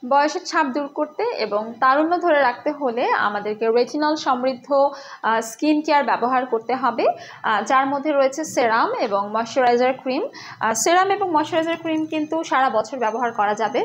বয়সের ছাপ দূর করতে এবং তারুণ্য ধরে রাখতে হলে আমাদেরকে রেটিনল সমৃদ্ধ স্কিন কেয়ার ব্যবহার করতে হবে, যার মধ্যে রয়েছে সেরাম এবং ময়শ্চারাইজার ক্রিম। সেরাম এবং ময়শ্চারাইজার ক্রিম কিন্তু সারা বছর ব্যবহার করা যাবে।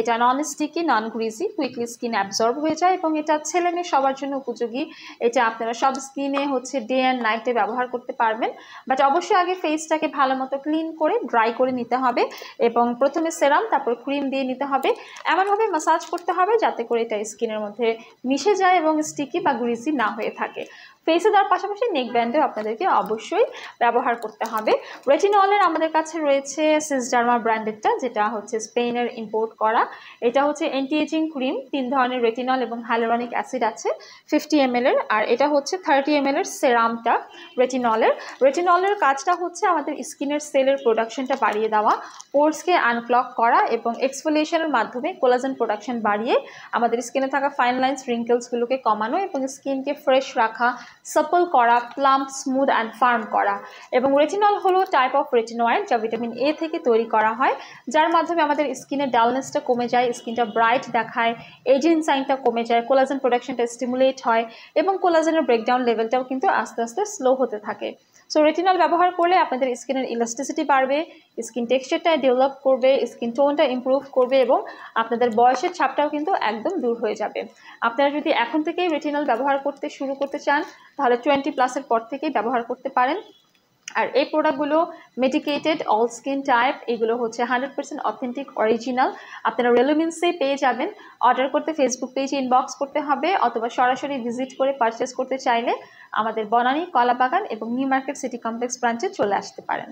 এটা নন স্টিকি, নন গ্রিজি, কুইকলি স্কিন অ্যাবজর্ব হয়ে যায় এবং এটা ছেলে মেয়ে সবার জন্য উপযোগী। এটা আপনারা সব স্কিনে ডে অ্যান্ড নাইটে ব্যবহার করতে পারবেন। বাট অবশ্যই আগে ফেসটাকে ভালো মতো ক্লিন করে ড্রাই করে নিতে হবে এবং প্রথমে সেরাম তারপর ক্রিম দিয়ে নিতে হবে। এমনভাবে ম্যাসাজ করতে হবে যাতে করে এটা স্কিনের মধ্যে মিশে যায় এবং স্টিকি বা গ্রিজি না হয়ে থাকে। ফেসে দেওয়ার পাশাপাশি নেক ব্যান্ডেও আপনাদেরকে অবশ্যই ব্যবহার করতে হবে। রেটিনলের আমাদের কাছে রয়েছে সিসডার্মা ব্র্যান্ডেডটা, যেটা স্পেনের ইম্পোর্ট করা। এটা অ্যান্টি এজিং ক্রিম, 3 ধরনের রেটিনল এবং হাইলোরনিক অ্যাসিড আছে 50 ml এর, আর এটা 30 ml এর সেরামটা রেটিনলের কাজটা আমাদের স্কিনের সেলের প্রোডাকশনটা বাড়িয়ে দেওয়া, পোরসকে আনক্লগ করা এবং এক্সফোলিয়েশনের মাধ্যমে কোলাজেন প্রোডাকশন বাড়িয়ে আমাদের স্কিনে থাকা ফাইন লাইন্স, রিঙ্কেলসগুলোকে কমানো এবং স্কিনকে ফ্রেশ রাখা, সাপল করা, প্লাম্প, স্মুথ অ্যান্ড ফার্ম করা। এবং রেটিনল হলো টাইপ অফ রেটিনয়েড যা ভিটামিন এ থেকে তৈরি করা হয়, যার মাধ্যমে আমাদের স্কিনের ডালনেসটা কমে যায়, স্কিনটা ব্রাইট দেখায়, এজিং সাইনটা কমে যায়, কোলাজেন প্রোডাকশনটা স্টিমুলেট হয় এবং কোলাজেনের ব্রেকডাউন লেভেলটাও কিন্তু আস্তে আস্তে স্লো হতে থাকে। সো রেটিনল ব্যবহার করলে আপনাদের স্কিনের ইলাস্টিসিটি বাড়বে, স্কিন টেক্সচারটা ডেভেলপ করবে, স্কিন টোনটা ইমপ্রুভ করবে এবং আপনাদের বয়সের ছাপটাও কিন্তু একদম দূর হয়ে যাবে। আপনারা যদি এখন থেকেই রেটিনল ব্যবহার করতে শুরু করতে চান তাহলে 20+ পর থেকেই ব্যবহার করতে পারেন। আর এই প্রোডাক্টগুলো মেডিকেটেড, অল স্কিন টাইপ, এগুলো 100% অথেন্টিক, অরিজিনাল। আপনারা রেলুমিন্সে পেয়ে যাবেন। অর্ডার করতে ফেসবুক পেজে ইনবক্স করতে হবে অথবা সরাসরি ভিজিট করে পারচেস করতে চাইলে আমাদের বনানী, কলাবাগান এবং নিউ মার্কেট সিটি কমপ্লেক্স ব্রাঞ্চে চলে আসতে পারেন।